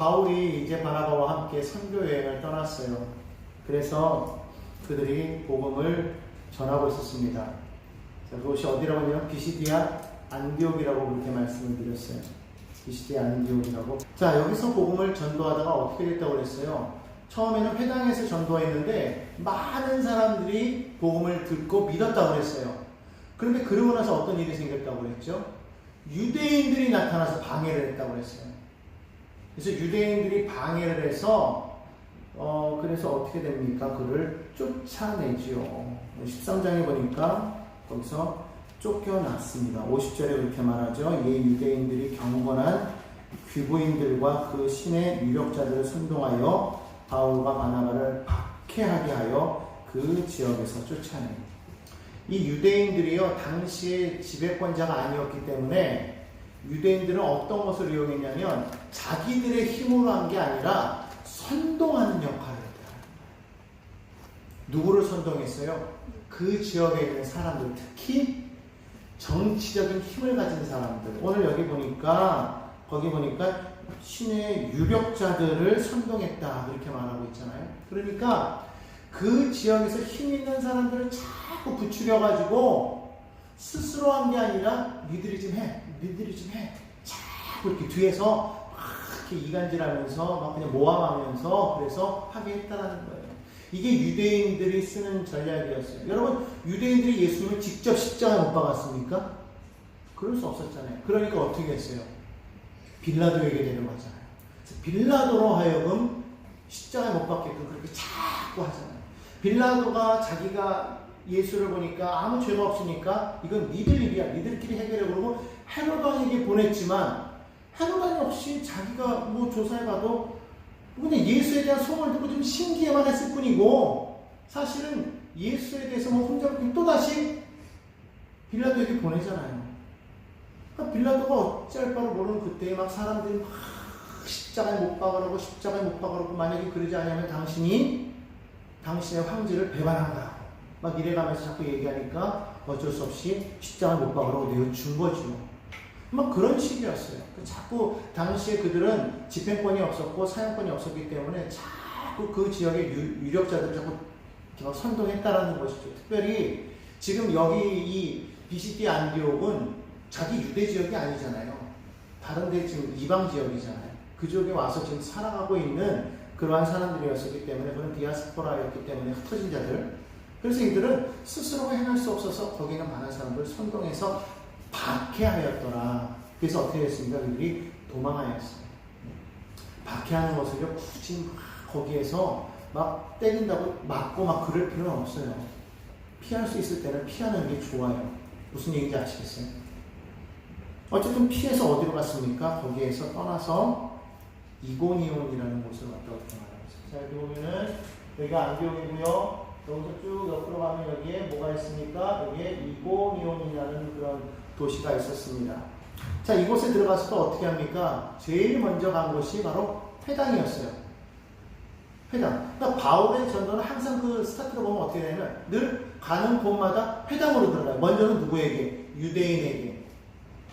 바울이 이제 바나바와 함께 선교 여행을 떠났어요. 그래서 그들이 복음을 전하고 있었습니다. 자, 그것이 어디라고 하냐면 비시디아 안디옥이라고 그렇게 말씀을 드렸어요. 비시디아 안디옥이라고. 자, 여기서 복음을 전도하다가 어떻게 됐다고 그랬어요? 처음에는 회당에서 전도했는데 많은 사람들이 복음을 듣고 믿었다고 그랬어요. 그런데 그러고 나서 어떤 일이 생겼다고 그랬죠? 유대인들이 나타나서 방해를 했다고 그랬어요. 그래서 유대인들이 방해를 해서 그래서 어떻게 됩니까? 그를 쫓아내지요. 13장에 보니까 거기서 쫓겨났습니다. 50절에 그렇게 말하죠. 이 유대인들이 경건한 귀부인들과 그 신의 유력자들을 선동하여 바울과 바나바를 박해하게 하여 그 지역에서 쫓아냅니다. 이 유대인들이요, 당시에 지배권자가 아니었기 때문에 유대인들은 어떤 것을 이용했냐면 자기들의 힘으로 한 게 아니라 선동하는 역할을 했다. 누구를 선동했어요? 그 지역에 있는 사람들, 특히 정치적인 힘을 가진 사람들. 오늘 여기 보니까 거기 보니까 신의 유력자들을 선동했다 그렇게 말하고 있잖아요. 그러니까 그 지역에서 힘 있는 사람들을 자꾸 부추려가지고 스스로 한 게 아니라 니들이 좀 해, 니들이 좀 해. 자꾸 이렇게 뒤에서 막 이렇게 이간질하면서 막 그냥 모함하면서 그래서 하게 했다는 거예요. 이게 유대인들이 쓰는 전략이었어요. 여러분, 유대인들이 예수님을 직접 십자가에 못 박았습니까? 그럴 수 없었잖아요. 그러니까 어떻게 했어요? 빌라도에게 데려가잖아요. 빌라도로 하여금 십자가에 못 박게끔 그렇게 자꾸 하잖아요. 빌라도가 자기가 예수를 보니까 아무 죄가 없으니까 이건 니들 일이야. 니들끼리 해결해. 그러고 헤로단에게 보냈지만 헤로단이 없이 자기가 뭐 조사해봐도 그냥 예수에 대한 소문을 듣고 좀 신기해만 했을 뿐이고 사실은 예수에 대해서 뭐 혼잡히 또다시 빌라도에게 보내잖아요. 그러니까 빌라도가 어찌할 바를 모르는 그때에 막 사람들이 막 십자가에 못 박으라고 십자가에 못 박으라고 만약에 그러지 않으면 당신이 당신의 황제를 배반한다. 막 이래가면서 자꾸 얘기하니까 어쩔 수 없이 십자가에 못 박으라고 내어준 거죠. 막 그런 식이었어요. 자꾸 당시에 그들은 집행권이 없었고 사용권이 없었기 때문에 자꾸 그 지역의 유력자들을 자꾸 막 선동했다라는 것이죠. 특별히 지금 여기 이 비시디아 안디옥은 자기 유대 지역이 아니잖아요. 다른 데 지금 이방 지역이잖아요. 그 지역에 와서 지금 살아가고 있는 그러한 사람들이었기 때문에 그런 디아스포라였기 때문에 흩어진 자들. 그래서 이들은 스스로 행할 수 없어서 거기는 많은 사람들을 선동해서 박해하였더라. 그래서 어떻게 했습니까? 그들이 도망하였어요. 박해하는 것을요, 굳이 막 거기에서 막 때린다고 맞고 막 그럴 필요는 없어요. 피할 수 있을 때는 피하는 게 좋아요. 무슨 얘기인지 아시겠어요? 어쨌든 피해서 어디로 갔습니까? 거기에서 떠나서 이고니온이라는 곳으로 갔다 왔다 말합니다. 자, 여기 보면은 여기가 안디옥이고요. 여기서 쭉 옆으로 가면 여기에 뭐가 있습니까? 여기에 이고니온이라는 그런 도시가 있었습니다. 자, 이곳에 들어가서 또 어떻게 합니까? 제일 먼저 간 곳이 바로 회당이었어요. 회당. 그러니까 바울의 전도는 항상 그 스타트를 보면 어떻게 되냐면 늘 가는 곳마다 회당으로 들어가요. 먼저는 누구에게? 유대인에게.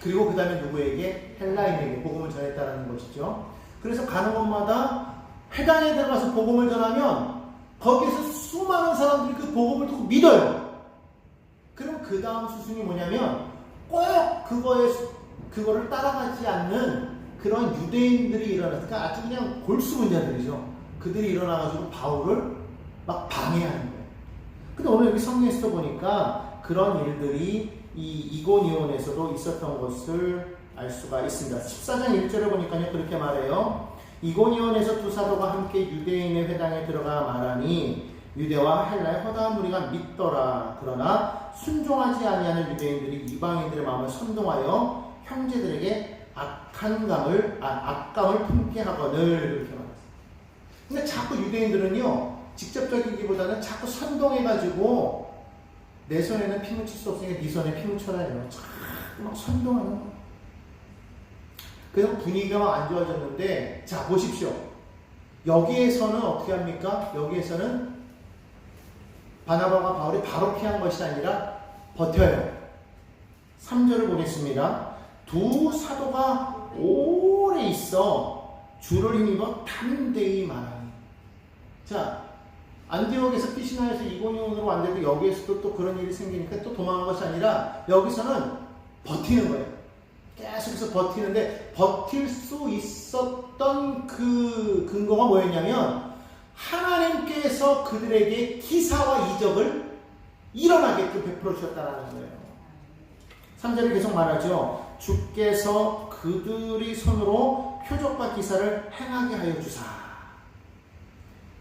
그리고 그 다음에 누구에게? 헬라인에게 복음을 전했다는 것이죠. 그래서 가는 곳마다 회당에 들어가서 복음을 전하면 거기에서 수많은 사람들이 그 복음을 듣고 믿어요. 그럼 그 다음 수순이 뭐냐면 꼭 그거를 따라가지 않는 그런 유대인들이 일어나니까 아주 그냥 골수분자들이죠. 그들이 일어나가지고 바울을 막 방해하는 거예요. 근데 오늘 여기 성경에서 보니까 그런 일들이 이 이고니온에서도 있었던 것을 알 수가 있습니다. 14장 1절에 보니까요, 그렇게 말해요. 이고니온에서 두 사도가 함께 유대인의 회당에 들어가 말하니 유대와 헬라의 허다한 무리가 믿더라. 그러나 순종하지 아니하는 유대인들이 이방인들의 마음을 선동하여 형제들에게 악감을 품게 하거늘 이렇게 말했어요. 근데 자꾸 유대인들은요, 직접적이기보다는 자꾸 선동해가지고 내 손에는 피 묻힐 수 없으니까 네 손에 피 묻혀라 이러고 자꾸 막 선동하는 거예요. 그래서 분위기가 막 안 좋아졌는데, 자, 보십시오. 여기에서는 어떻게 합니까? 여기에서는 바나바와 바울이 바로 피한 것이 아니라 버텨요. 3절을 보겠습니다. 두 사도가 오래 있어 주를 힘입어 담대히 말하니. 자, 안디옥에서 피시나에서 이고니온으로 왔는데도 여기에서도 또 그런 일이 생기니까 또 도망간 것이 아니라 여기서는 버티는 거예요. 계속해서 버티는데 버틸 수 있었던 그 근거가 뭐였냐면 하나님께서 그들에게 기사와 이적을 일어나게끔 베풀어 주셨다는 거예요. 3절에 계속 말하죠. 주께서 그들이 손으로 표적과 기사를 행하게 하여 주사.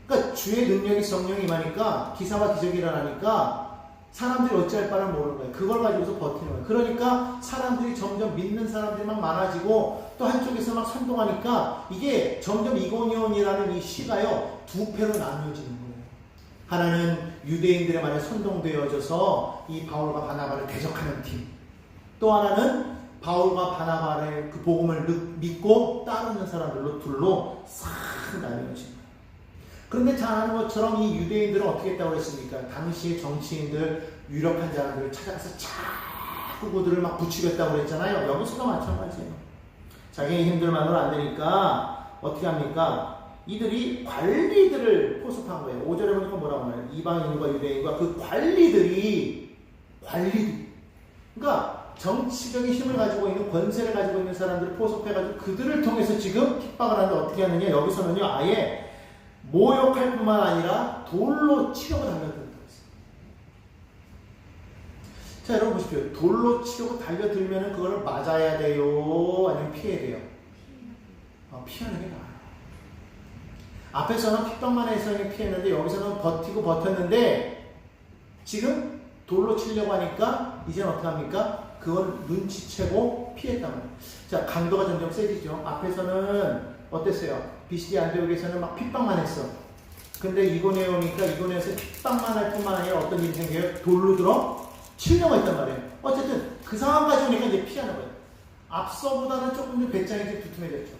그러니까 주의 능력이 성령이 임하니까 기사와 기적이 일어나니까 사람들이 어찌할 바를 모르는 거예요. 그걸 가지고서 버티는 거예요. 그러니까 사람들이 점점 믿는 사람들이 막 많아지고 또 한쪽에서 막 선동하니까 이게 점점 이고니온이라는 이 시가요 두 패로 나뉘어지는 거예요. 하나는 유대인들의 말에 선동되어져서 이 바울과 바나바를 대적하는 팀, 또 하나는 바울과 바나바의 그 복음을 믿고 따르는 사람들로 둘로 싹 나뉘어지는 거예요. 그런데 잘 아는 것처럼 이 유대인들은 어떻게 했다고 그랬습니까? 당시의 정치인들, 유력한 사람들을 찾아가서 자꾸 그들을 막 부추겼다고 그랬잖아요. 여기서도 마찬가지예요. 자기 힘들만으로 안 되니까 어떻게 합니까? 이들이 관리들을 포섭한 거예요. 5절에 보니까 뭐라고 하나요? 이방인과 유대인과 그 관리들이 그러니까 정치적인 힘을 가지고 있는 권세를 가지고 있는 사람들을 포섭해가지고 그들을 통해서 지금 핍박을 하는데 어떻게 하느냐? 여기서는요 아예 모욕할 뿐만 아니라 돌로 치려고 달려들었다고 했어요. 자, 여러분 보십시오. 돌로 치려고 달려들면 그거를 맞아야 돼요? 아니면 피해야 돼요? 피하는 게 나아요. 앞에서는 핍박만 해서 피했는데 여기서는 버티고 버텼는데 지금 돌로 치려고 하니까 이제는 어떻게 합니까? 그걸 눈치채고 피했단 말이에요. 자, 강도가 점점 세지죠. 앞에서는 어땠어요? 비시디 안디옥에서는 막 핍박만 했어. 근데 이고니에 오니까 이고니에서 핍박만 할 뿐만 아니라 어떤 일이 생겨요? 돌로 들어 치려고 했단 말이에요. 어쨌든 그 상황까지 오니까 이제 피하는 거예요. 앞서보다는 조금 더 배짱이 좀 두툼해졌죠.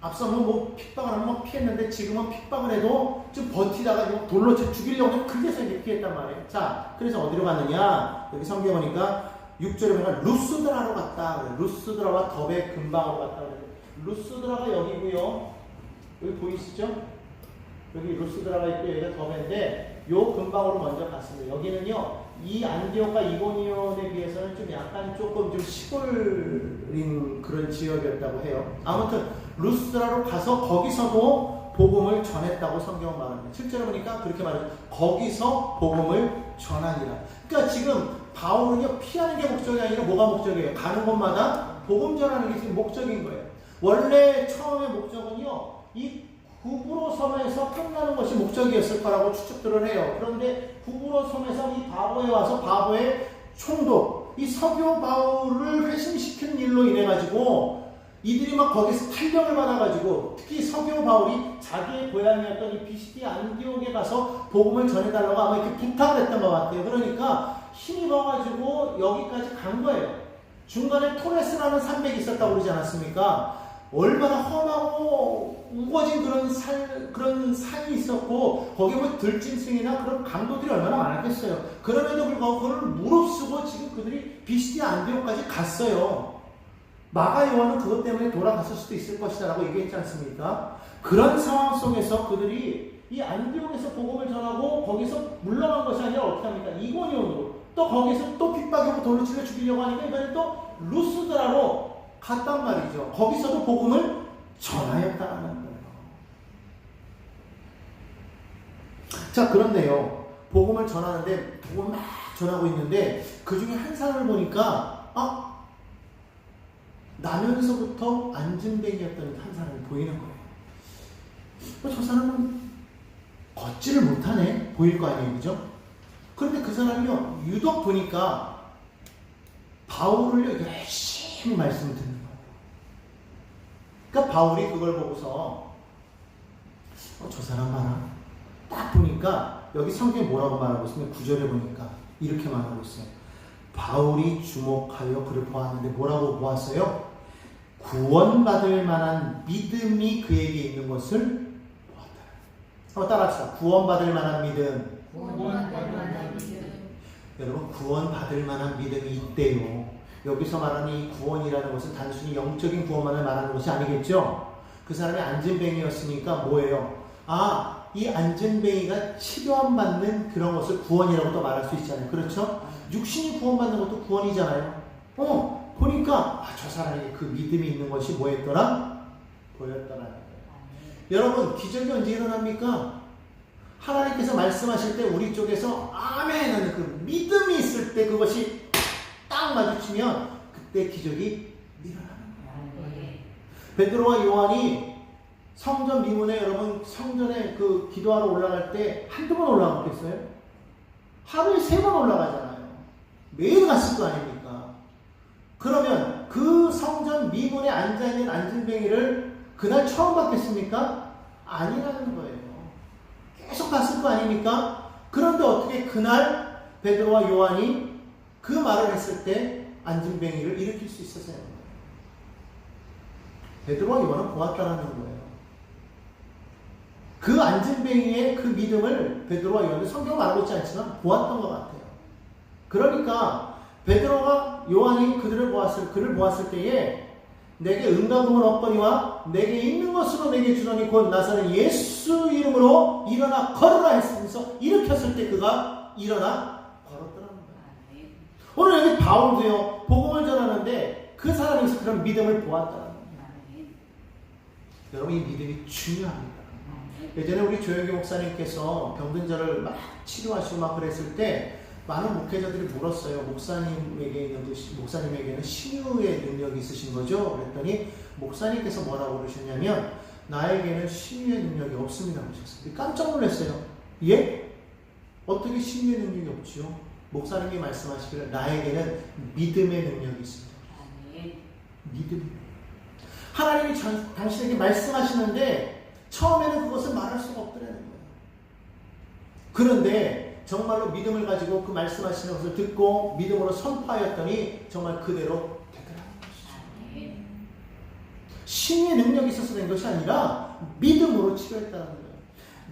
앞서는 뭐 핍박을 하면 뭐 피했는데 지금은 픽박을 해도 좀 버티다가 돌로 죽이려고 하면 그래서 이제 피했단 말이에요. 자, 그래서 어디로 갔느냐? 여기 성경에 보니까 6절에 보니까 루스드라로 갔다. 루스드라와 더베 근방으로 갔다. 루스드라가 여기고요. 여기 보이시죠? 여기 루스드라가 있고 여기가 더베인데 요 근방으로 먼저 갔습니다. 여기는요 이 안디옥과 이고니온에 비해서는 좀 약간 조금 좀 시골인 그런 지역이었다고 해요. 아무튼 루스드라로 가서 거기서도 복음을 전했다고 성경은 말합니다. 실제로 보니까 그렇게 말해요. 거기서 복음을 전하니라. 그러니까 지금 바울은요 피하는 게 목적이 아니라 뭐가 목적이에요? 가는 곳마다 복음 전하는 게 지금 목적인 거예요. 원래 처음의 목적은요 이 구브로 섬에서 끝나는 것이 목적이었을 거라고 추측들을 해요. 그런데 구브로 섬에서 이 바보에 와서 바보의 총독, 이 서교 바울을 회심시키는 일로 인해 가지고 이들이 막 거기서 탄력을 받아가지고 특히 서교 바울이 자기의 고향이었던 이 비시디 안디옥에 가서 복음을 전해달라고 아마 이렇게 부탁을 했던 것 같아요. 그러니까 힘입어가지고 여기까지 간 거예요. 중간에 토레스라는 산맥이 있었다고 그러지 않았습니까? 얼마나 험하고 우거진 그런 산이 있었고 거기에 뭐 들짐승이나 그런 강도들이 얼마나 많았겠어요. 그럼에도 불구하고 그걸 무릅쓰고 지금 그들이 비시디 안디옥까지 갔어요. 마가 요한은 그것 때문에 돌아갔을 수도 있을 것이다 라고 얘기했지 않습니까? 그런 상황 속에서 그들이 이 안디옥에서 복음을 전하고 거기서 물러간 것이 아니라 어떻게 합니까? 이고니온으로 또 거기서 또 핍박하고 돌로 치려 죽이려고 하니까 이번에 또 루스드라로 갔단 말이죠. 거기서도 복음을 전하였다는 거예요. 자, 그런데요. 복음을 전하는데 복음을 막 전하고 있는데 그 중에 한 사람을 보니까 나면서부터 안진뱅이였던 한 사람이 보이는 거예요. 저 사람은 걷지를 못하네 보일 거 아니에요, 그죠? 그런데 그 사람이요 유독 보니까 바울을 열심히 말씀을 듣는 거예요. 그러니까 바울이 그걸 보고서 저 사람 봐라. 딱 보니까 여기 성경에 뭐라고 말하고 있으면 9절에 보니까 이렇게 말하고 있어요. 바울이 주목하여 그를 보았는데 뭐라고 보았어요? 구원받을 만한 믿음이 그에게 있는 것을 보았다. 한번 따라합시다. 구원받을 만한 믿음. 여러분 구원받을 만한 믿음이 있대요. 여기서 말하는 이 구원이라는 것은 단순히 영적인 구원만을 말하는 것이 아니겠죠. 그 사람이 안진뱅이였으니까 뭐예요? 이 안진뱅이가 치료 안 받는 그런 것을 구원이라고도 말할 수 있잖아요. 그렇죠? 육신이 구원받는 것도 구원이잖아요. 보니까 저 사람에게 그 믿음이 있는 것이 뭐였더라? 보였더라는 거예요. 여러분, 기적이 언제 일어납니까? 하나님께서 말씀하실 때 우리 쪽에서 아멘 하는 그 믿음이 있을 때 그것이 딱 마주치면 그때 기적이 일어나는 거예요. 베드로와 요한이 성전 미문에, 여러분 성전에 그 기도하러 올라갈 때 한두 번 올라갔겠어요? 하루에 3번 올라가잖아요. 매일 갔을 거 아닙니까? 그러면 그 성전 미문에 앉아있는 안진뱅이를 그날 처음 봤겠습니까? 아니라는 거예요. 계속 갔을 거 아닙니까? 그런데 어떻게 그날 베드로와 요한이 그 말을 했을 때 안진뱅이를 일으킬 수 있었어요? 베드로와 요한은 보았다라는 거예요. 그 안진뱅이의 그 믿음을 베드로와 요한은 성경은 말하고 있지 않지만 보았던 것 같아요. 그러니까 베드로와 요한이 그를 보았을 때에 내게 은가금은 없거니와 내게 있는 것으로 내게 주더니 곧 나서는 예수 이름으로 일어나 걸으라 했으면서 일으켰을 때 그가 일어나 걸었더라는 거예요. 오늘 여기 바울도요, 복음을 전하는데 그 사람에서 그런 믿음을 보았다는 거예요. 여러분, 이 믿음이 중요합니다. 예전에 우리 조영기 목사님께서 병든 자를 막 치료하시고 막 그랬을 때 많은 목회자들이 물었어요. 목사님에게는 신유의 능력이 있으신 거죠? 그랬더니 목사님께서 뭐라고 그러셨냐면 나에게는 신유의 능력이 없습니다 그러셨어요. 깜짝 놀랐어요. 예? 어떻게 신유의 능력이 없지요? 목사님이 말씀하시기를 나에게는 믿음의 능력이 있습니다. 믿음. 하나님이 당신에게 말씀하시는데 처음에는 그것을 말할 수가 없더라는 거예요. 그런데 정말로 믿음을 가지고 그 말씀하시는 것을 듣고 믿음으로 선포하였더니 정말 그대로 되더라는 것이죠. 신의 능력이 있어서 된 것이 아니라 믿음으로 치료했다는 거예요.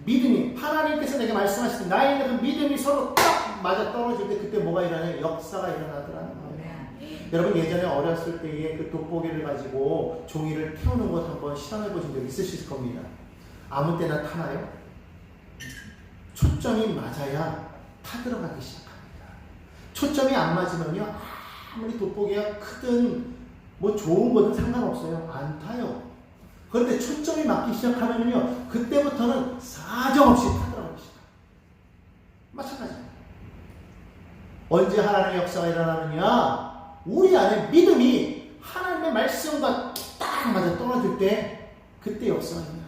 믿음이, 하나님께서 내게 말씀하시는 나의 그 믿음이 서로 딱 맞아 떨어질 때 그때 뭐가 일어나요? 역사가 일어나더라는 거예요. 여러분, 예전에 어렸을 때에 그 돋보기를 가지고 종이를 태우는 것 한번 시험해 보신 적 있으실 겁니다. 아무 때나 타나요? 초점이 맞아야 타들어가기 시작합니다. 초점이 안 맞으면요, 아무리 돋보기가 크든 뭐 좋은 거든 상관없어요. 안 타요. 그런데 초점이 맞기 시작하면요, 그때부터는 사정없이 타들어가기 시작합니다. 마찬가지입니다. 언제 하나님의 역사가 일어나느냐? 우리 안에 믿음이 하나님의 말씀과 딱 맞아 떨어질 때 그때 역사가 일어나요.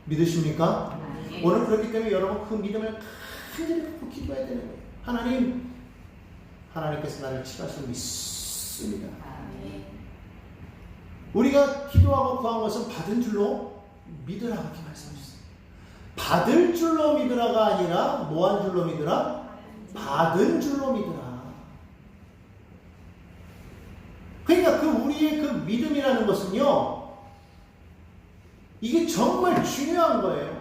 믿으십니까? 오늘 그렇기 때문에 여러분 그 믿음을 간절히 갖고 기도해야 되는 거예요. 하나님께서 나를 치료하실 수 믿습니다. 우리가 기도하고 구한 것은 받은 줄로 믿으라 그렇게 말씀하셨어요. 받을 줄로 믿으라가 아니라 뭐한 줄로 믿으라? 받은 줄로 믿으라. 그러니까 그 우리의 그 믿음이라는 것은요, 이게 정말 중요한 거예요.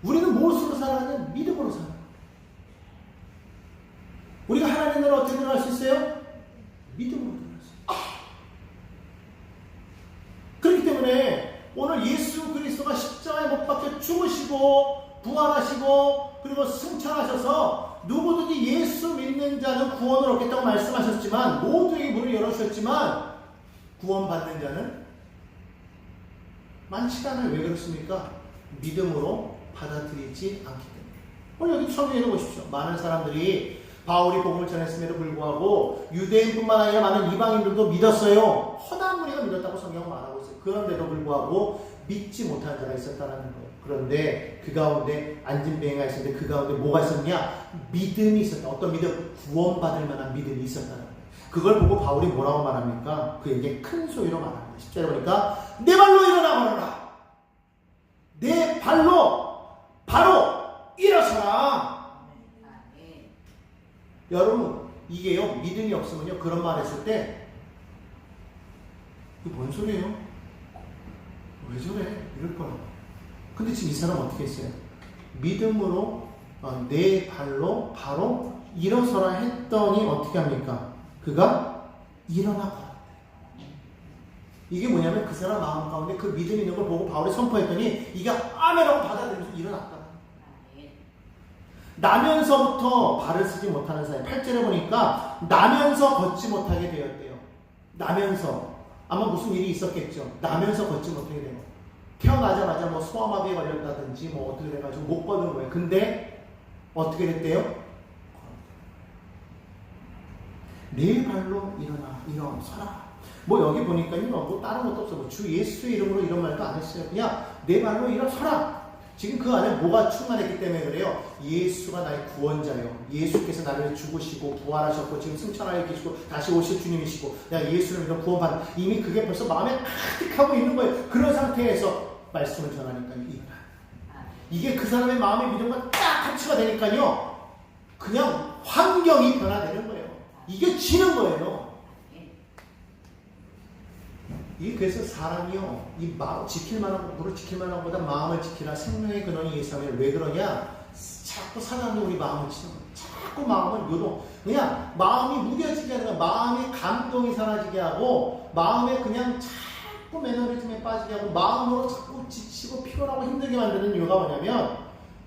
우리는 무엇으로 살아가냐? 믿음으로 살아요. 우리가 하나님 나라 어떻게 들어갈 수 있어요? 믿음으로 들어갈 수 있어요. 그렇기 때문에 오늘 예수 그리스도가 십자가에 못 박혀 죽으시고 부활하시고 그리고 승천하셔서 누구든지 예수 믿는 자는 구원을 얻겠다고 말씀하셨지만 모두에게 문을 열어주셨지만 구원받는 자는 많지가 않아요. 왜 그렇습니까? 믿음으로 받아들이지 않기 때문에. 오늘 여기 성경에 보십시오. 많은 사람들이 바울이 복음을 전했음에도 불구하고 유대인뿐만 아니라 많은 이방인들도 믿었어요. 허다한 무리가 믿었다고 성경은 말하고 있어요. 그런데도 불구하고 믿지 못하는 자가 있었다는 거예요. 그런데 그 가운데 안진뱅이가 있었는데 그 가운데 뭐가 있었냐? 믿음이 있었다. 어떤 믿음? 구원받을 만한 믿음이 있었다는 거예요. 그걸 보고 바울이 뭐라고 말합니까? 그에게 큰 소리로 말합니다. 10절에 보니까 내 발로 일어나 걸어라. 내 발로 바로 일어서라. 여러분, 이게요, 믿음이 없으면요, 그런 말 했을 때 이게 뭔 소리예요? 왜 저래? 이럴 거예요. 근데 지금 이 사람 어떻게 했어요? 믿음으로 내 발로 바로 일어서라 했더니 어떻게 합니까? 그가 일어나 걸었대요. 이게 뭐냐면 그 사람 마음 가운데 그 믿음이 있는 걸 보고 바울이 선포했더니 이게 아멘하고 받아들이면서 일어났다. 나면서부터 발을 쓰지 못하는 사람. 8절에 보니까 나면서 걷지 못하게 되었대요. 나면서. 아마 무슨 일이 있었겠죠. 나면서 걷지 못하게 되고. 태어나자마자 뭐 소아마비에 걸렸다든지 뭐 어떻게 돼가지고 못 걷는 거예요. 근데 어떻게 됐대요? 네 발로 일어서라. 뭐 여기 보니까요, 뭐 다른 것도 없어. 뭐 주 예수의 이름으로 이런 말도 안 했어요. 그냥 네 발로 일어서라. 지금 그 안에 뭐가 충만했기 때문에 그래요. 예수가 나의 구원자요. 예수께서 나를 죽으시고 부활하셨고 지금 승천하여 계시고 다시 오실 주님이시고 내가 예수를 믿어 구원받은 이미 그게 벌써 마음에 가득하고 있는 거예요. 그런 상태에서 말씀을 전하니까요. 이게 그 사람의 마음의 믿음과 딱 합치가 되니까요. 그냥 환경이 변화되는 거예요. 이게 지는 거예요. 이 그래서 사람이요, 이 마음 지킬 만한 무릇 지킬 만한 것보다 마음을 지키라. 생명의 근원이 예수하면 왜 그러냐? 자꾸 사람이 우리 마음을 치는 거예요. 자꾸 마음을 요동. 그냥 마음이 무뎌지게 하는 거야. 마음의 감동이 사라지게 하고 마음에 그냥 자꾸 매너리즘에 빠지게 하고 마음으로 자꾸 지치고 피곤하고 힘들게 만드는 이유가 뭐냐면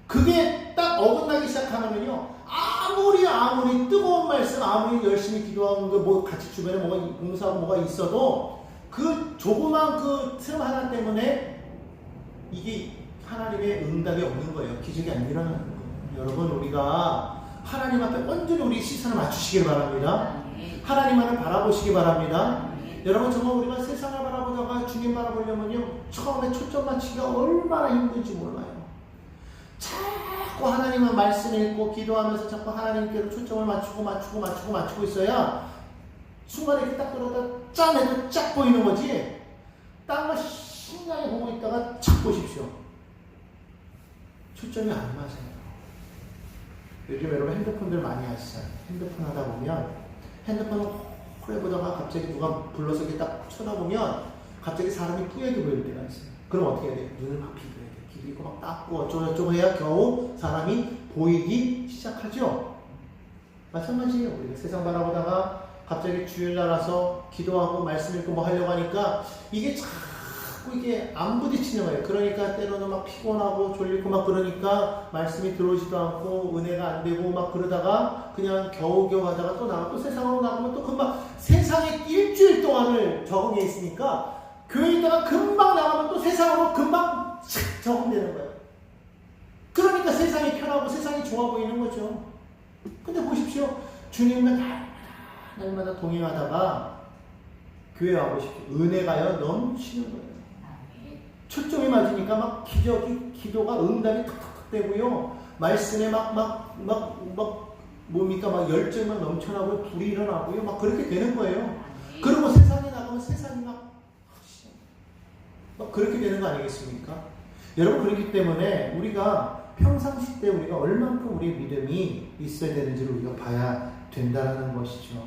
그게 딱 어긋나기 시작하면요. 아무리 뜨거운 말씀 아무리 열심히 기도하고 뭐 같이 주변에 뭐가 봉사하고 뭐가 있어도 그 조그만 그 틈 하나 때문에 이게 하나님의 응답이 없는 거예요. 기적이 안 일어나는 거예요. 여러분 우리가 하나님 앞에 온전히 우리 시선을 맞추시길 바랍니다. 하나님만을 바라보시기 바랍니다. 여러분 정말 우리가 세상을 바라보다가 주님 바라보려면요 처음에 초점 맞추기가 얼마나 힘든지 몰라요. 자꾸 하나님의 말씀 읽고 기도하면서 자꾸 하나님께로 초점을 맞추고 있어야 순간에 이렇게 딱 들어다 짠 해도 쫙 보이는 거지. 딴 거 신나게 보고 있다가 착 보십시오. 초점이 안 맞아요. 요즘 여러분 핸드폰들 많이 하시잖아요. 핸드폰 하다 보면 핸드폰을 오래 보다가 갑자기 누가 불러서 이렇게 딱 쳐다보면 갑자기 사람이 뿌옇게 보일 때가 있어요. 그럼 어떻게 해야 돼요? 눈을 막 비벼야 돼요. 비비고 막 닦고 어쩌고저쩌고 해야 겨우 사람이 보이기 시작하죠. 마찬가지예요. 우리가 세상 바라보다가 갑자기 주일날 와서 기도하고 말씀 읽고 뭐 하려고 하니까 이게 자꾸 이게 안 부딪히는 거예요. 그러니까 때로는 막 피곤하고 졸리고 막 그러니까 말씀이 들어오지도 않고 은혜가 안 되고 막 그러다가 그냥 겨우겨우 하다가 또 나가고 세상으로 나가면 또 금방 세상에 일주일 동안을 적응해 있으니까 교회에 있다가 금방 나가면 또 세상으로 금방 적응되는 거예요. 그러니까 세상이 편하고 세상이 좋아 보이는 거죠. 근데 보십시오. 주님과 날마다 동행하다가 교회 와보십시오. 은혜가요 넘치는 거예요. 초점이 맞으니까 막 기도가 응답이 탁탁탁 되고요. 말씀에 뭡니까 막 열정이 막 넘쳐나고 불이 일어나고요. 막 그렇게 되는 거예요. 그리고 세상에 나가면 세상이 막 그렇게 되는 거 아니겠습니까? 여러분 그렇기 때문에 우리가 평상시 때 우리가 얼만큼 우리의 믿음이 있어야 되는지를 우리가 봐야 된다는 것이죠.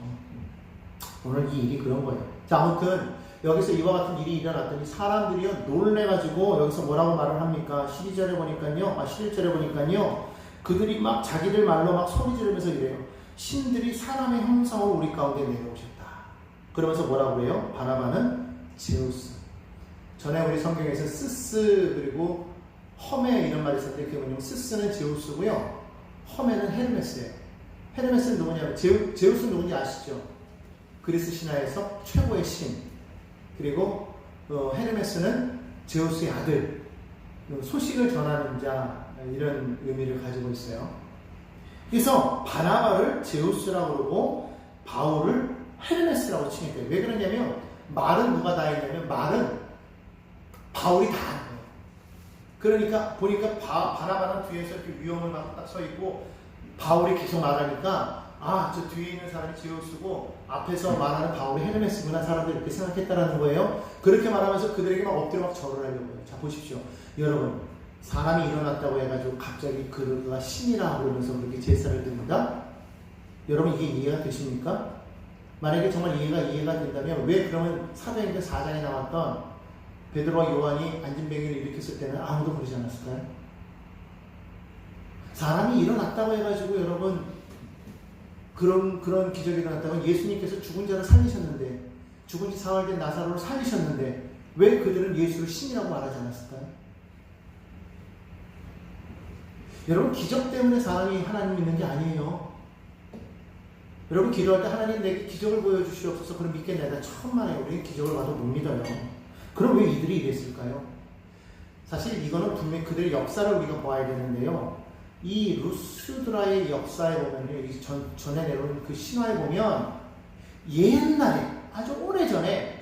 오늘 이 일이 그런 거예요. 자, 아무튼 여기서 이와 같은 일이 일어났더니 사람들이요 놀래가지고 여기서 뭐라고 말을 합니까? 11절에 보니까요 그들이 막 자기들 말로 막 소리 지르면서 이래요. 신들이 사람의 형상으로 우리 가운데 내려오셨다. 그러면서 뭐라고 그래요? 바나바는 제우스. 전에 우리 성경에서 스스 그리고 허메 이런 말이 있었는데 그게 뭐냐면 스스는 제우스고요 허메는 헤르메스예요. 헤르메스는 누구냐면 제우스는 누군지 아시죠? 그리스 신화에서 최고의 신. 그리고 헤르메스는 제우스의 아들. 소식을 전하는 자 이런 의미를 가지고 있어요. 그래서 바나바를 제우스라고 그러고 바울을 헤르메스라고 칭했대요. 왜 그러냐면 말은 누가 다 했냐면 말은 바울이 다 한 거예요. 그러니까 보니까 바나바는 뒤에서 이렇게 위험을 막 딱 서 있고 바울이 계속 말하니까 저 뒤에 있는 사람이 제우스고 앞에서 말하는 바울이 헤르메스구나 사람들이 이렇게 생각했다라는 거예요. 그렇게 말하면서 그들에게 막 엎드려 막 절을 하려고 해요. 자 보십시오. 여러분 사람이 일어났다고 해가지고 갑자기 그가 신이라 그러면서 그렇게 제사를 드린다? 여러분 이게 이해가 되십니까? 만약에 정말 이해가 된다면 왜 그러면 사도행전 4장에 나왔던 베드로와 요한이 안진뱅이를 일으켰을 때는 아무도 그러지 않았을까요? 사람이 일어났다고 해가지고 여러분 그런 기적이 일어났다면 예수님께서 죽은 자를 살리셨는데 죽은 지 사흘 된 나사로를 살리셨는데 왜 그들은 예수를 신이라고 말하지 않았을까요? 여러분, 기적 때문에 사람이 하나님 믿는 게 아니에요. 여러분, 기도할 때 하나님 내게 기적을 보여주시옵소서 그럼 믿겠나이다. 천만에 우리는 기적을 봐도 못 믿어요. 그럼 왜 이들이 이랬을까요? 사실 이거는 분명히 그들의 역사를 우리가 보아야 되는데요. 이 루스드라의 역사에 보면요, 이 전에 내려온 그 신화에 보면 옛날에 아주 오래전에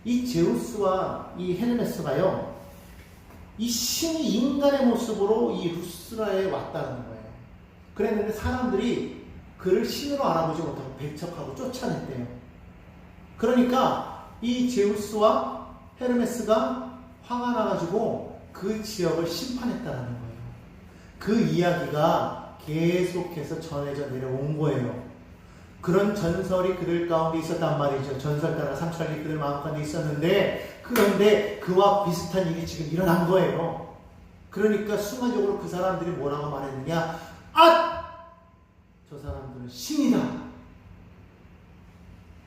이 제우스와 이 헤르메스가요, 이 신이 인간의 모습으로 이 루스드라에 왔다는 거예요. 그랬는데 사람들이 그를 신으로 알아보지 못하고 배척하고 쫓아냈대요. 그러니까 이 제우스와 헤르메스가 화가 나가지고 그 지역을 심판했다는 거예요. 그 이야기가 계속해서 전해져 내려온 거예요. 그런 전설이 그들 가운데 있었단 말이죠. 전설 따라 상찰이 그들 마음 가운데 있었는데, 그런데 그와 비슷한 일이 지금 일어난 거예요. 그러니까 순간적으로 그 사람들이 뭐라고 말했느냐? 아! 저 사람들은 신이다.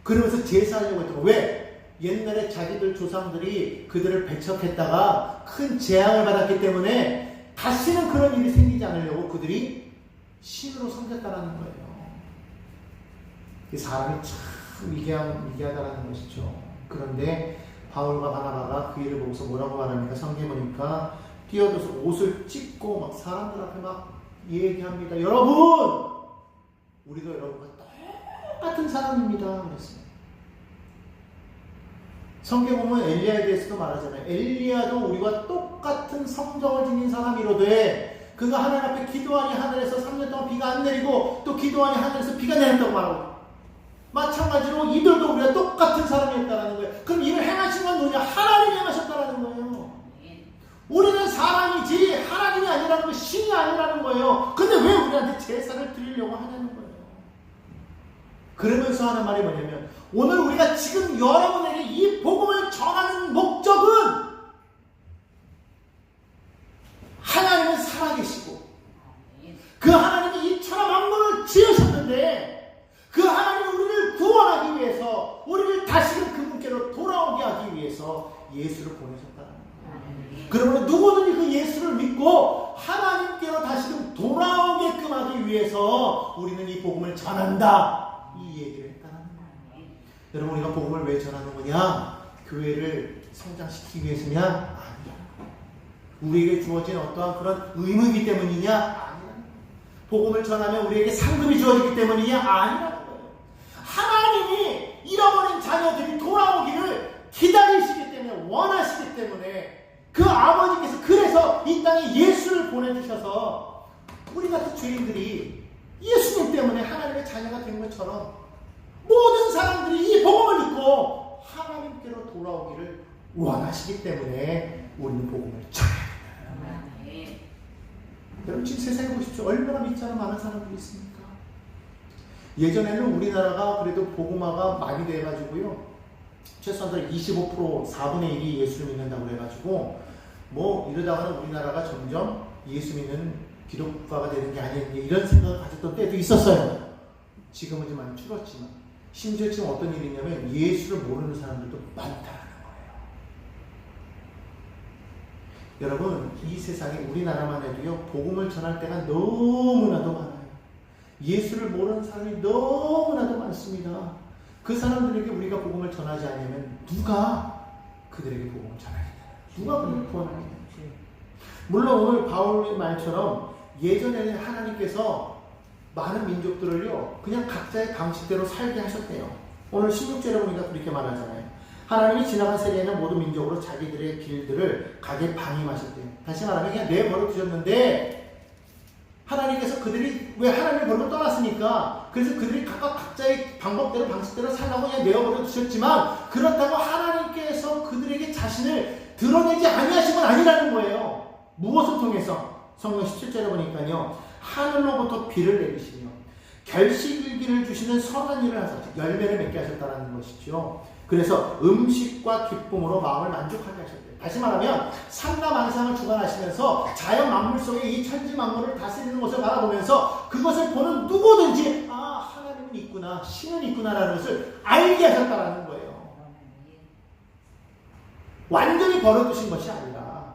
그러면서 제사하려고 했던 거. 왜? 옛날에 자기들 조상들이 그들을 배척했다가 큰 재앙을 받았기 때문에 다시는 그런 일이 생기지 않으려고 그들이 신으로 섬겼다는 거예요. 이 사람이 참 미개하다는 것이죠. 그런데 바울과 바나바가 그 일을 보고서 뭐라고 말합니까? 성경에 보니까 뛰어들어서 옷을 찢고 막 사람들 앞에 막 얘기합니다. 여러분! 우리도 여러분과 똑같은 사람입니다. 그랬어요. 성경 보면 엘리야에 대해서도 말하잖아요. 엘리야도 우리와 똑같은 성정을 지닌 사람이로되 그가 하나님 앞에 기도하니 하늘에서 3년 동안 비가 안 내리고 또 기도하니 하늘에서 비가 내린다고 말하고, 마찬가지로 이들도 우리가 똑같은 사람이었다는 거예요. 그럼 이를 행하신 건 누구냐? 하나님이 행하셨다는 거예요. 우리는 사람이지 하나님이 아니라는 거예요. 신이 아니라는 거예요. 근데 왜 우리한테 제사를 드리려고 하냐는 거예요. 그러면서 하는 말이 뭐냐면, 오늘 우리가 지금 여러분에게 이 복음을 전하는 목적은 하나님은 살아계시고 그 하나님이 이 천하 만물을 지으셨는데 그 하나님은 우리를 구원하기 위해서, 우리를 다시금 그분께로 돌아오게 하기 위해서 예수를 보내셨다는 거예요. 그러므로 누구든지 그 예수를 믿고 하나님께로 다시금 돌아오게끔 하기 위해서 우리는 이 복음을 전한다, 이 얘기를 했다는 거예요. 여러분, 우리가 복음을 왜 전하는 거냐? 교회를 성장시키기 위해서냐? 아니야. 우리에게 주어진 어떠한 그런 의무이기 때문이냐? 아니야. 복음을 전하면 우리에게 상급이 주어지기 때문이냐? 아니라는 거예요. 하나님이 잃어버린 자녀들이 돌아오기를 기다리시기 때문에, 원하시기 때문에 그 아버지께서 그래서 이 땅에 예수를 보내주셔서 우리 같은 죄인들이 예수님 때문에 하나님의 자녀가 된 것처럼 모든 사람들이 이 복음을 믿고 하나님께로 돌아오기를 원하시기 때문에 우리는 복음을 전해야 돼요. 여러분, 지금 세상에 보십시오. 얼마나 믿지 않은 많은 사람들이 있습니까? 예전에는 우리나라가 그래도 복음화가 많이 돼가지고요, 최소한 25% 4분의 1이 예수를 믿는다고 해가지고 뭐 이러다가는 우리나라가 점점 예수 믿는 기독교가 되는 게 아니냐 이런 생각을 가졌던 때도 있었어요. 지금은 좀 많이 줄었지만, 심지어 지금 어떤 일이 있냐면 예수를 모르는 사람들도 많다는 거예요. 여러분, 이 세상에 우리나라만 해도요, 복음을 전할 때가 너무나도 많아요. 예수를 모르는 사람이 너무나도 많습니다. 그 사람들에게 우리가 복음을 전하지 않으면 누가 그들에게 복음을 전하겠냐? 누가 그들을 구원하겠냐? 물론 오늘 바울의 말처럼 예전에는 하나님께서 많은 민족들을요, 그냥 각자의 방식대로 살게 하셨대요. 오늘 16절에 보니까 그렇게 말하잖아요. 하나님이 지나간 세계에는 모든 민족으로 자기들의 길들을 가게 방임하셨대요. 다시 말하면 그냥 내버려 두셨는데, 하나님께서 그들이 왜 하나님을 버리고 떠났으니까, 그래서 그들이 각각 각자의 방법대로 방식대로 살라고 그냥 내어버려 두셨지만, 그렇다고 하나님께서 그들에게 자신을 드러내지 아니하신 건 아니라는 거예요. 무엇을 통해서? 성경 17절에 보니까요, 하늘로부터 비를 내리시며 결실기를 주시는 선한 일을 하사 열매를 맺게 하셨다는 것이죠. 그래서 음식과 기쁨으로 마음을 만족하게 하셨대요. 다시 말하면 산나 만상을 주관하시면서 자연 만물 속에 이 천지 만물을 다스리는 것을 바라보면서 그것을 보는 누구든지, 아, 하나님은 있구나, 신은 있구나라는 것을 알게 하셨다는 거예요. 완전히 버려두신 것이 아니라.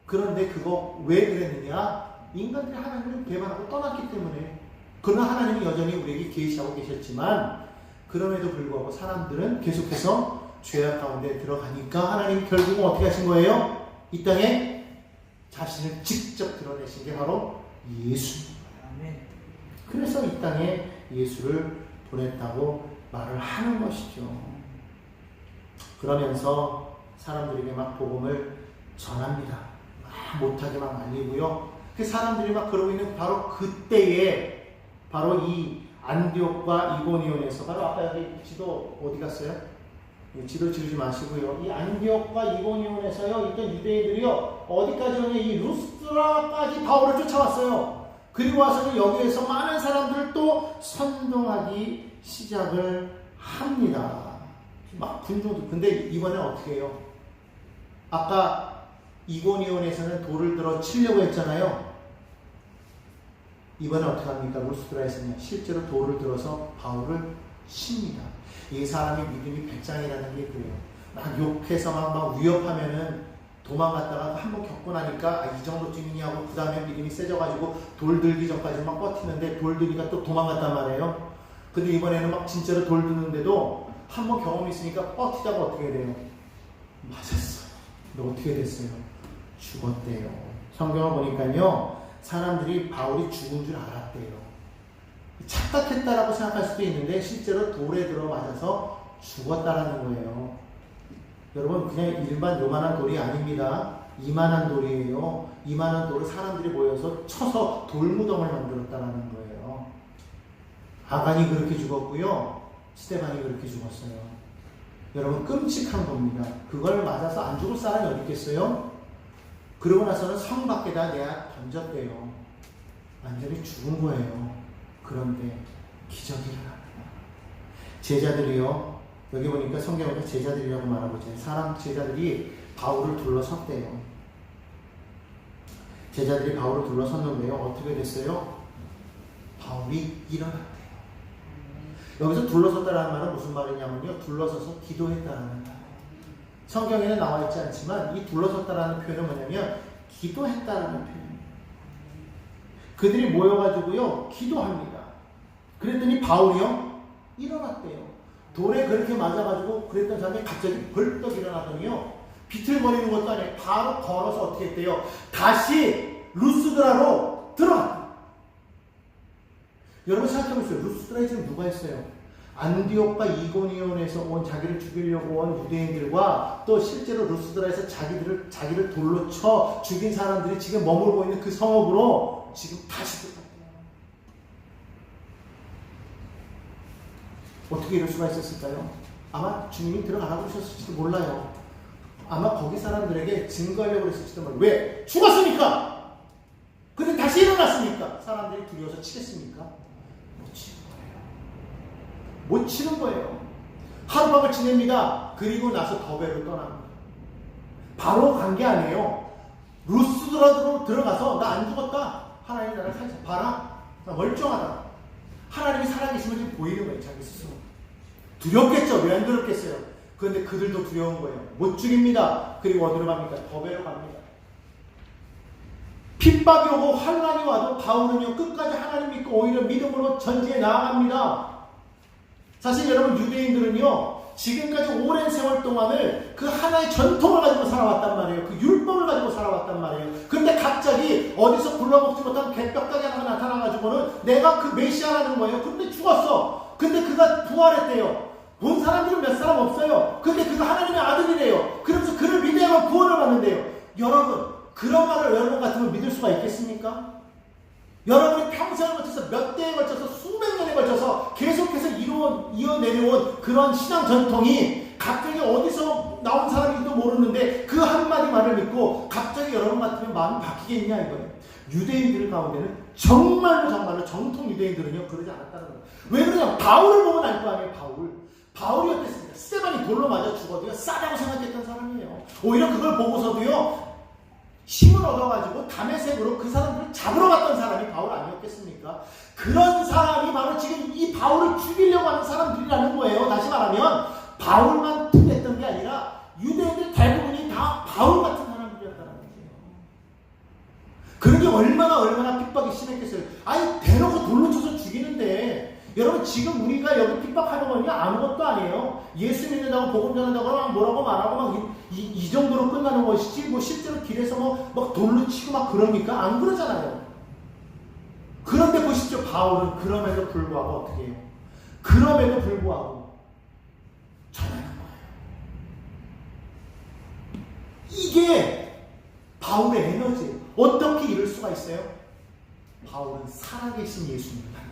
그런데 그거 왜 그랬느냐? 인간들이 하나님을 배반하고 떠났기 때문에. 그러나 하나님이 여전히 우리에게 계시하고 계셨지만 그럼에도 불구하고 사람들은 계속해서 죄악 가운데 들어가니까 하나님 결국은 어떻게 하신 거예요? 이 땅에 자신을 직접 드러내신 게 바로 예수입니다. 그래서 이 땅에 예수를 보냈다고 말을 하는 것이죠. 그러면서 사람들에게 막 복음을 전합니다. 막 못하게 막 알리고요. 그 사람들이 막 그러고 있는 바로 그때에 바로 이 안디옥과 이고니온에서 바로 아까 여기 지도 어디 갔어요? 지도 지르지 마시고요. 이 안디옥과 이고니온에서요 있던 유대인들이요 어디까지 오냐? 이 루스드라까지 바울을 쫓아왔어요. 그리고 와서는 여기에서 많은 사람들을 또 선동하기 시작을 합니다. 막 군중들. 근데 이번엔 어떻게 해요? 아까 이고니온에서는 돌을 들어 치려고 했잖아요. 이번에 어떻게 합니까? 루스드라에서는 실제로 돌을 들어서 바울을 칩니다. 이 사람이 믿음이 배짱이라는 게 그래요. 막 욕해서 막 위협하면은 도망갔다가 한번 겪고 나니까 이 정도쯤이니 하고 그 다음에 믿음이 세져가지고 돌 들기 전까지 막 버티는데 돌 들기가 또 도망갔단 말이에요. 근데 이번에는 막 진짜로 돌 드는데도 한번 경험이 있으니까 버티다가 어떻게 돼요? 맞았어요. 근데 어떻게 됐어요? 죽었대요. 성경을 보니까요. 사람들이 바울이 죽은 줄 알았대요. 착각했다라고 생각할 수도 있는데 실제로 돌에 들어 맞아서 죽었다라는 거예요. 여러분 그냥 일반 요만한 돌이 아닙니다. 이만한 돌이에요. 이만한 돌을 사람들이 모여서 쳐서 돌무덤을 만들었다라는 거예요. 아간이 그렇게 죽었고요. 스데반이 그렇게 죽었어요. 여러분 끔찍한 겁니다. 그걸 맞아서 안 죽을 사람이 어디 있겠어요? 그러고 나서는 성 밖에다 내야 던졌대요. 완전히 죽은 거예요. 그런데 기적이 일어납니다. 제자들이요. 여기 보니까 성경에서 제자들이라고 말하고 있잖아요. 사람 제자들이 바울을 둘러섰대요. 제자들이 바울을 둘러섰는데요. 어떻게 됐어요? 바울이 일어났대요. 여기서 둘러섰다라는 말은 무슨 말이냐면요. 둘러서서 기도했다라는 말. 성경에는 나와 있지 않지만 이 둘러섰다라는 표현은 뭐냐면 기도했다라는 표현입니다. 그들이 모여가지고요 기도합니다. 그랬더니 바울이요 일어났대요. 돌에 그렇게 맞아가지고 그랬던 사람이 갑자기 벌떡 일어나더니요 비틀거리는 것도 아니에요. 바로 걸어서 어떻게 했대요? 다시 루스드라로 들어갔대요. 여러분 생각해보세요. 루스드라에 지금 누가 있어요? 안디옥과 이고니온에서 온 자기를 죽이려고 온 유대인들과 또 실제로 루스드라에서 자기를 돌로 쳐 죽인 사람들이 지금 머물고 있는 그 성읍으로 지금 다시 들어갔대요. 어떻게 이럴 수가 있었을까요? 아마 주님이 들어가라고 하셨을지도 몰라요. 아마 거기 사람들에게 증거하려고 했을지도 몰라요. 왜? 죽었으니까! 근데 다시 일어났으니까! 사람들이 두려워서 치겠습니까? 못 치는 거예요. 하룻밤을 지냅니다. 그리고 나서 더베로 떠납니다. 바로 간 게 아니에요. 루스드라로 들어가서 나 안 죽었다. 하나님 나를 살짝 봐라. 나 멀쩡하다. 하나님이 살아계시면 지금 보이는 거예요. 자기 스스로. 두렵겠죠. 왜 안 두렵겠어요? 그런데 그들도 두려운 거예요. 못 죽입니다. 그리고 어디로 갑니까? 더베로 갑니다. 핍박이 오고 환난이 와도 바울은요 끝까지 하나님 믿고 오히려 믿음으로 전지에 나아갑니다. 사실 여러분 유대인들은요 지금까지 오랜 세월 동안을 그 하나의 전통을 가지고 살아왔단 말이에요. 그 율법을 가지고 살아왔단 말이에요. 그런데 갑자기 어디서 굴러먹지 못한 개벽다기 하나가 나타나가지고는 내가 그 메시아라는 거예요. 근데 죽었어. 근데 그가 부활했대요. 본 사람들은 몇 사람 없어요. 근데 그가 하나님의 아들이래요. 그러면서 그를 믿어야만 구원을 받는데요. 여러분 그런 말을 여러분 같으면 믿을 수가 있겠습니까? 여러분이 평생을 거쳐서 몇 대에 걸쳐서 수백 년에 걸쳐서 계속해서 이어내려온 그런 신앙 전통이 갑자기 어디서 나온 사람인지도 모르는데 그 한마디 말을 믿고 갑자기 여러분 같으면 마음이 바뀌겠냐 이거예요. 유대인들 가운데는 정말로 정통 유대인들은요 그러지 않았다는 거예요. 왜 그러냐? 바울을 보면 알 거 아니에요. 바울이 어땠습니까? 스데반이 돌로 맞아 죽어도요 싸다고 생각했던 사람이에요. 오히려 그걸 보고서도요 힘을 얻어가지고 다메섹으로 그 사람들을 잡으러 갔던 사람이 바울 아니었겠습니까? 그런 사람이 바로 지금 이 바울을 죽이려고 하는 사람들이라는 거예요. 다시 말하면 바울만 통했던 게 아니라 유대인들 대부분 바울 같은 사람들이었다는 거예요. 그런 게 얼마나 핍박이 심했겠어요. 아니 대놓고 돌로 쳐서 죽이는데, 여러분 지금 우리가 여기 핍박하는 거냐 아무것도 아니에요. 예수 믿는다고 복음 전한다고 막 뭐라고 말하고 막 이 정도로 끝나는 것이지, 뭐 실제로 길에서 막 돌로 치고 막 그러니까 안 그러잖아요. 그런데 보십시오. 바울은 그럼에도 불구하고 어떻게 해요? 그럼에도 불구하고 전하는 거예요. 이게 바울의 에너지예요. 어떻게 이럴 수가 있어요? 바울은 살아계신 예수님을 만났다.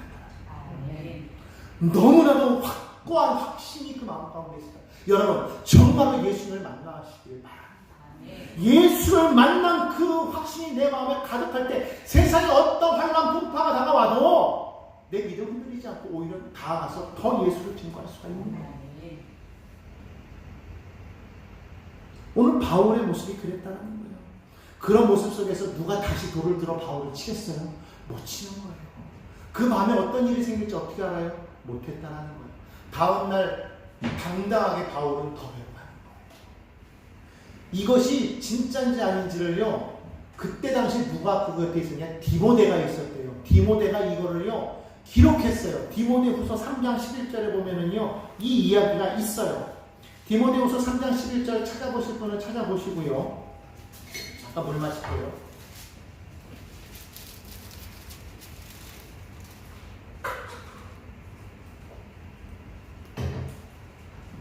너무나도 확고한 확신이 그 마음 가운데 있어요. 여러분 정말로 예수님을 만나시길 바랍니다. 예수를 만난 그 확신이 내 마음에 가득할 때 세상에 어떤 환난 풍파가 다가와도 내 믿음 흔들리지 않고 오히려 다가가서 더 예수를 증거할 수가 있는 거예요. 오늘 바울의 모습이 그랬다는 거예요. 그런 모습 속에서 누가 다시 돌을 들어 바울을 치겠어요? 못 치는 거예요. 그 마음에 어떤 일이 생길지 어떻게 알아요? 못했다는 거예요. 다음날 당당하게 바울은 더 배워가는 거예요. 이것이 진짜인지 아닌지를요, 그때 당시 누가 그 곁에 있었냐? 디모데가 있었대요. 디모데가 이거를요 기록했어요. 디모데후서 3장 11절에 보면은요 이 이야기가 있어요. 디모데후서 3장 11절 찾아보실 분은 찾아보시고요. 잠깐 물 마실게요.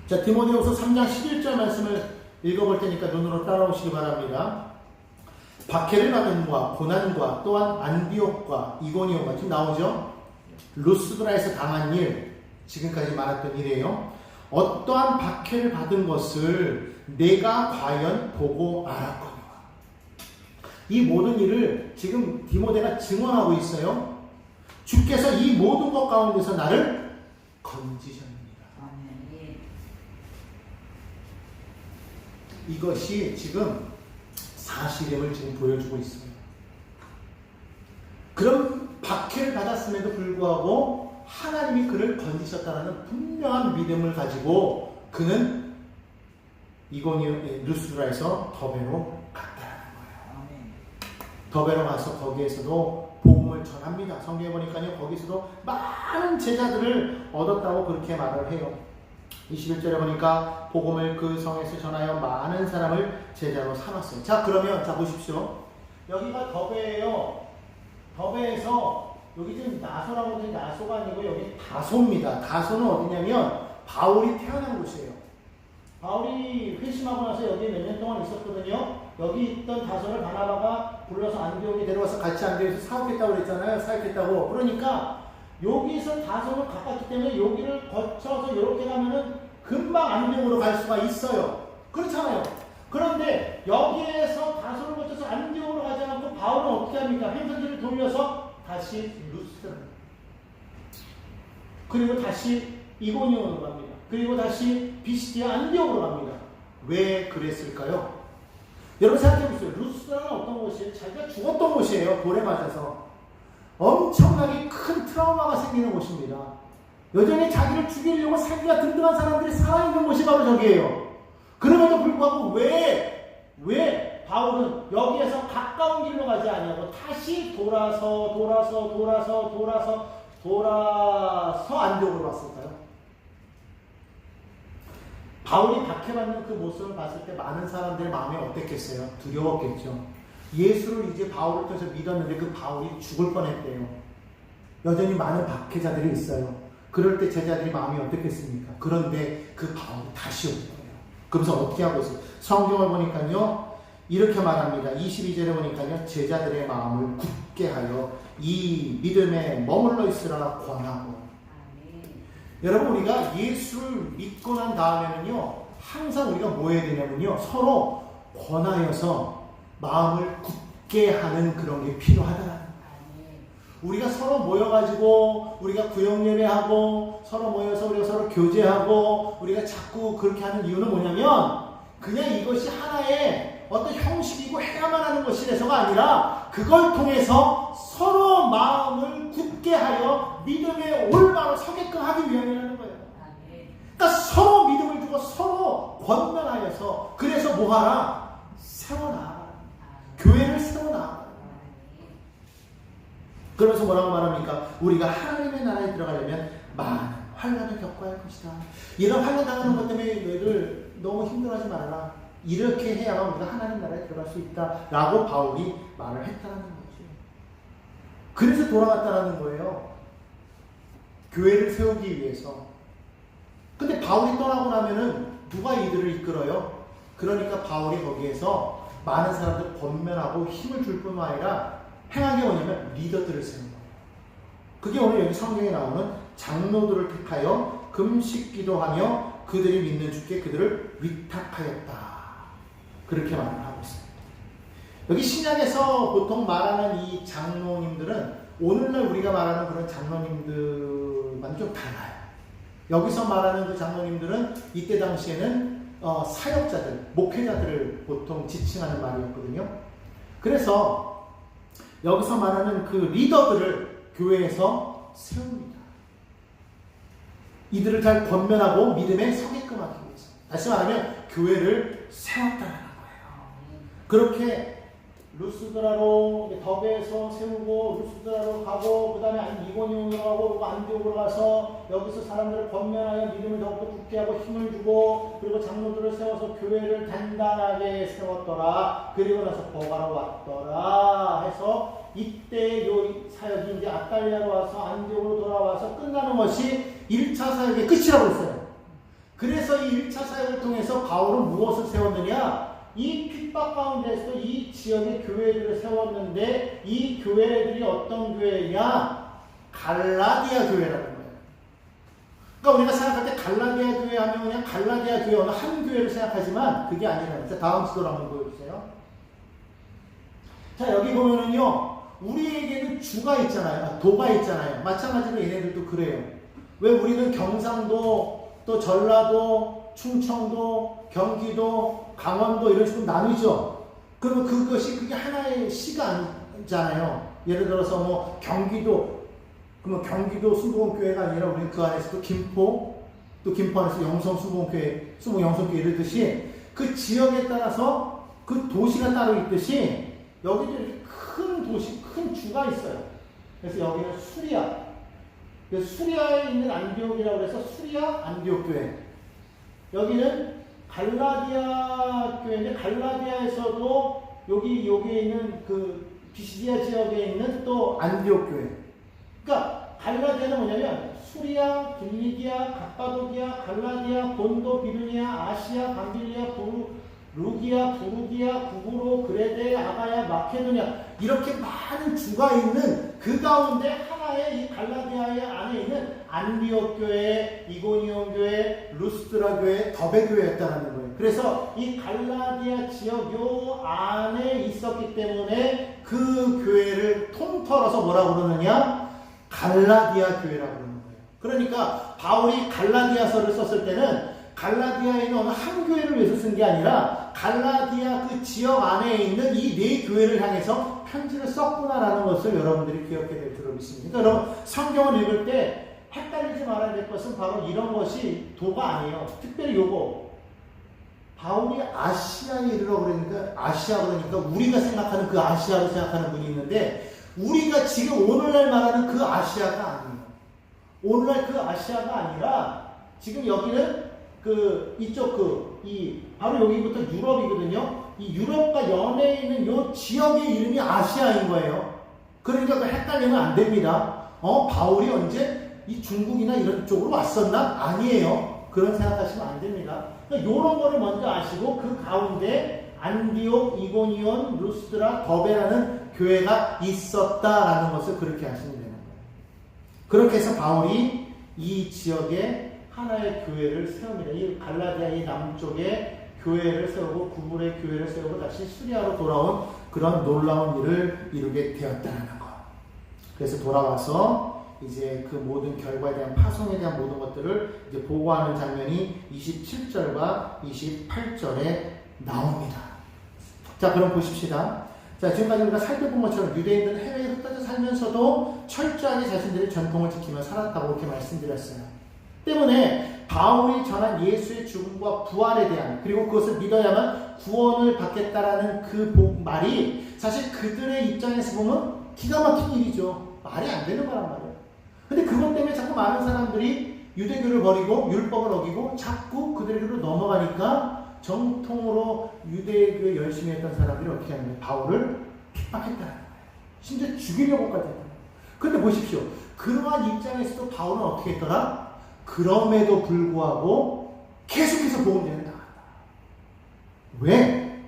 자, 디모데후서 3장 11절 말씀을 읽어볼 테니까 눈으로 따라오시기 바랍니다. 박해를 받은 과 고난과 또한 안디옥과 이고니온과 지금 나오죠? 루스드라에서 당한 일, 지금까지 말했던 일이에요. 어떠한 박해를 받은 것을 내가 과연 보고 알았거니와. 이 모든 일을 지금 디모데가 증언하고 있어요. 주께서 이 모든 것 가운데서 나를 건지셨습니다. 이것이 지금 사실임을 지금 보여주고 있습니다. 그럼 박해를 받았음에도 불구하고 하나님이 그를 건지셨다는 분명한 믿음을 가지고 그는 이고니온 루스드라에서 더베로 갔다는 거예요. 더베로 가서 거기에서도 복음을 전합니다. 성경에 보니까요 거기서도 많은 제자들을 얻었다고 그렇게 말을 해요. 21절에 보니까 복음을 그 성에서 전하여 많은 사람을 제자로 삼았어요. 자, 그러면 자 보십시오. 여기가 더베예요. 더베에서 여기 지금 나소라고 하는 나소가 아니고 여기 다소입니다. 다소는 어디냐면 바울이 태어난 곳이에요. 바울이 회심하고 나서 여기 몇 년 동안 있었거든요. 여기 있던 다소를 바나바가 불러서 안디옥에 데려와서 같이 안디옥에서 사역했다고 그랬잖아요. 사역했다고. 그러니까 여기서 다소는 가깝기 때문에 여기를 거쳐서 이렇게 가면은 금방 안디옥으로 갈 수가 있어요. 그렇잖아요. 그런데 여기에서 다소를 거쳐서 안디옥으로 가지 않고 바울은 어떻게 합니까? 행선지를 돌려서 다시 루스드라, 그리고 다시 이고니온으로 갑니다. 그리고 다시 비시디아 안디옥으로 갑니다. 왜 그랬을까요? 여러분 생각해보세요. 루스드라는 어떤 곳이에요? 자기가 죽었던 곳이에요. 돌에 맞아서. 엄청나게 큰 트라우마가 생기는 곳입니다. 여전히 자기를 죽이려고 사기가 든든한 사람들이 살아있는 곳이 바로 저기예요. 그럼에도 불구하고 왜 바울은 여기에서 가까운 길로 가지 아니하고 다시 돌아서 안디옥으로 왔을까요? 바울이 박해받는 그 모습을 봤을 때 많은 사람들의 마음이 어땠겠어요? 두려웠겠죠. 예수를 이제 바울을 통해서 믿었는데 그 바울이 죽을 뻔했대요. 여전히 많은 박해자들이 있어요. 그럴 때 제자들이 마음이 어떻겠습니까? 그런데 그 바울이 다시 온 거예요. 그래서 어떻게 하고 있어요? 성경을 보니까요 이렇게 말합니다. 22절에 보니까요 제자들의 마음을 굳게 하여 이 믿음에 머물러 있으라 권하고. 여러분 우리가 예수를 믿고 난 다음에는요 항상 우리가 뭐 해야 되냐면요 서로 권하여서 마음을 굳게 하는 그런 게 필요하다라는 거예요. 우리가 서로 모여가지고 우리가 구역예배하고 서로 모여서 우리가 서로 교제하고 우리가 자꾸 그렇게 하는 이유는 뭐냐면 그냥 이것이 하나의 어떤 형식이고 해야만 하는 것이라서가 아니라 그걸 통해서 서로 마음을 굳게 하여 믿음에 올바로 서게끔 하기 위함이라는 거예요. 그러니까 서로 믿음을 주고 서로 권면하여서 그래서 뭐하라? 세워놔. 교회를 세워놔. 그러면서 뭐라고 말합니까? 우리가 하나님의 나라에 들어가려면 많은 환난을 겪어야 할 것이다. 이런 환난 당하는 것 때문에 너희들 너무 힘들어하지 말아라. 이렇게 해야만 우리가 하나님 나라에 들어갈 수 있다라고 바울이 말을 했다는 거죠. 그래서 돌아갔다는 거예요. 교회를 세우기 위해서. 근데 바울이 떠나고 나면은 누가 이들을 이끌어요? 그러니까 바울이 거기에서 많은 사람들 권면하고 힘을 줄 뿐만 아니라 행한 게 뭐냐면 리더들을 세우는 거예요. 그게 오늘 여기 성경에 나오는 장로들을 택하여 금식 기도하며 그들이 믿는 주께 그들을 위탁하였다. 그렇게 말을 하고 있습니다. 여기 신약에서 보통 말하는 이 장로님들은 오늘날 우리가 말하는 그런 장로님들과는 좀 달라요. 여기서 말하는 그 장로님들은 이때 당시에는 사역자들, 목회자들을 보통 지칭하는 말이었거든요. 그래서 여기서 말하는 그 리더들을 교회에서 세웁니다. 이들을 잘 권면하고 믿음에 서게끔 하기 위해서. 다시 말하면 교회를 세웠다는 거예요. 그렇게 루스드라로 더베에서 세우고 루스드라로 가고 그 다음에 이고니온으로 가고 안디옥으로 가서 여기서 사람들을 권면하여 믿음을 더욱더 굳게 하고 힘을 주고 그리고 장로들을 세워서 교회를 단단하게 세웠더라. 그리고 나서 버가로 왔더라 해서 이때 요 사역이 이제 아탈리아로 와서 안디옥으로 돌아와서 끝나는 것이 1차 사역의 끝이라고 했어요. 그래서 이 1차 사역을 통해서 바울은 무엇을 세웠느냐? 이 핍박 가운데서 이 지역의 교회들을 세웠는데 이 교회들이 어떤 교회냐? 갈라디아 교회라는 거예요. 그러니까 우리가 생각할 때 갈라디아 교회 하면 그냥 갈라디아 교회 어느 한 교회를 생각하지만 그게 아니라는 거죠. 다음 지도를 한번 보여주세요. 자, 여기 보면은요, 우리에게는 주가 있잖아요. 도가 있잖아요. 마찬가지로 얘네들도 그래요. 왜 우리는 경상도, 또 전라도, 충청도, 경기도, 강원도 이런 식으로 나누죠. 그러면 그게 하나의 시가 아니잖아요. 예를 들어서 뭐 경기도, 그러면 경기도 순복음교회가 아니라 우리는 그 안에서도 김포, 또 김포 안에서 영성 순복음교회, 순복 영성교회 이러듯이 그 지역에 따라서 그 도시가 따로 있듯이 여기도 이렇게 큰 도시, 큰 주가 있어요. 그래서 여기는 수리아. 수리아에 있는 안디옥이라고 해서 수리아 안디옥 교회. 여기는 갈라디아 교회인데 갈라디아에서도 여기에 있는 그 비시디아 지역에 있는 또 안디옥 교회. 그러니까 갈라디아는 뭐냐면 수리아, 길리기아, 갑바도기아, 갈라디아, 본도, 비두니아, 아시아, 밤빌리아, 루기아, 부르기아, 구브로, 그레데, 아가야, 마케도니아 이렇게 많은 주가 있는 그 가운데 하나의 이 갈라디아의 안에 있는 안디옥 교회, 이고니온 교회, 루스드라 교회, 더베 교회였다는 거예요. 그래서 이 갈라디아 지역 요 안에 있었기 때문에 그 교회를 통틀어서 뭐라고 그러느냐? 갈라디아 교회라고 그러는 거예요. 그러니까 바울이 갈라디아서를 썼을 때는 갈라디아에 있는 어느 한 교회를 위해서 쓴 게 아니라 갈라디아 그 지역 안에 있는 이 네 교회를 향해서 편지를 썼구나라는 것을 여러분들이 기억해야 될 줄로 믿습니다. 그러니까 여러분 성경을 읽을 때 헷갈리지 말아야 될 것은 바로 이런 것이 도가 아니에요. 특별히 요거 바울이 아시아에 이르러 그러니까 아시아 그러니까 우리가 생각하는 그 아시아로 생각하는 분이 있는데 우리가 지금 오늘날 말하는 그 아시아가 아니에요. 오늘날 그 아시아가 아니라 지금 여기는 바로 여기부터 유럽이거든요. 이 유럽과 연해에 있는 요 지역의 이름이 아시아인 거예요. 그러니까 헷갈리면 안 됩니다. 바울이 언제 이 중국이나 이런 쪽으로 왔었나? 아니에요. 그런 생각하시면 안 됩니다. 그러니까 요런 거를 먼저 아시고 그 가운데 안디옥, 이고니온, 루스드라, 더베라는 교회가 있었다라는 것을 그렇게 하시면 되는 거예요. 그렇게 해서 바울이 이 지역에 하나의 교회를 세웁니다. 이 갈라디아의 남쪽에 교회를 세우고 구불의 교회를 세우고 다시 수리아로 돌아온 그런 놀라운 일을 이루게 되었다는 것. 그래서 돌아와서 이제 그 모든 결과에 대한 파송에 대한 모든 것들을 이제 보고하는 장면이 27절과 28절에 나옵니다. 자, 그럼 보십시다. 자, 지금까지 우리가 살펴본 것처럼 유대인들은 해외에 흩어져 살면서도 철저하게 자신들의 전통을 지키며 살았다고 이렇게 말씀드렸어요. 때문에 바울이 전한 예수의 죽음과 부활에 대한, 그리고 그것을 믿어야만 구원을 받겠다라는 그 말이 사실 그들의 입장에서 보면 기가 막힌 일이죠. 말이 안 되는 거란 말이에요. 근데 그것 때문에 자꾸 많은 사람들이 유대교를 버리고 율법을 어기고 자꾸 그들에게로 넘어가니까 정통으로 유대교에 열심히 했던 사람들이 어떻게 하냐면 바울을 핍박했다는 거예요. 심지어 죽이려고까지 했다. 그런데 보십시오. 그러한 입장에서도 바울은 어떻게 했더라? 그럼에도 불구하고 계속해서 복음전에 나갔다. 왜?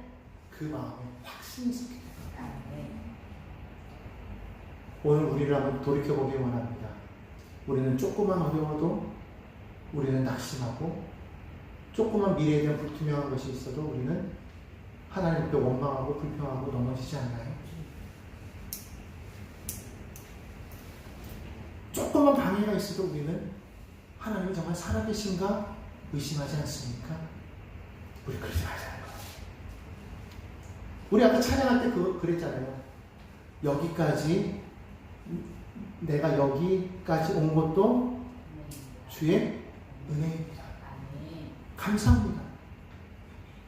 그 마음에 확신이 있었기 때문에. 오늘 우리를 한번 돌이켜보기 원합니다. 우리는 조금만 어려워도 우리는 낙심하고, 조금만 미래에 대한 불투명한 것이 있어도 우리는 하나님 앞에 원망하고 불평하고 넘어지지 않나요? 조금만 방해가 있어도 우리는 하나님이 정말 살아계신가 의심하지 않습니까? 우리 그러지 말자는 거예요. 우리 아까 찬양할 때 그랬잖아요. 여기까지, 내가 여기까지 온 것도 주의 은혜입니다. 감사합니다.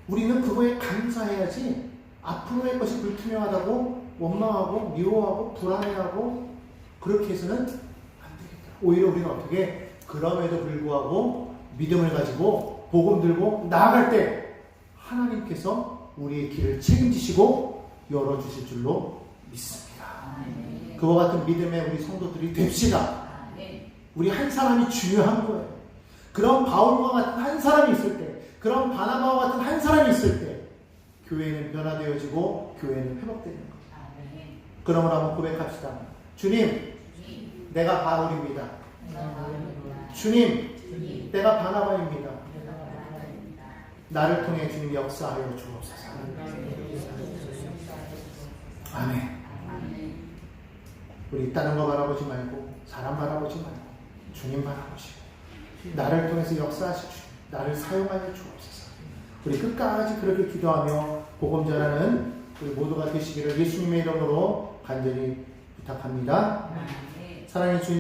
우리는 그거에 감사해야지 앞으로의 것이 불투명하다고 원망하고 미워하고 불안해하고 그렇게 해서는 안 되겠다. 오히려 우리가 어떻게 그럼에도 불구하고 믿음을 가지고 복음 들고 나아갈 때 하나님께서 우리의 길을 책임지시고 열어주실 줄로 믿습니다. 그와 같은 믿음의 우리 성도들이 됩시다. 우리 한 사람이 중요한 거예요. 그런 바울과 같은 한 사람이 있을 때, 그런 바나바와 같은 한 사람이 있을 때 교회는 변화되어지고 교회는 회복되는 거예요. 그러므로 한번 고백합시다. 주님, 내가 바울입니다. 주님, 내가 바나바입니다. 나를 통해 주님 역사하여 주옵소서. 아멘. 우리 다른 거 바라보지 말고, 사람 바라보지 말고 주님 바라보시고, 나를 통해서 역사하실 주님, 나를 사용하여 주옵소서. 우리 끝까지 그렇게 기도하며 복음 전하는 우리 모두가 되시기를 예수님의 이름으로 간절히 부탁합니다. 사랑의 주님.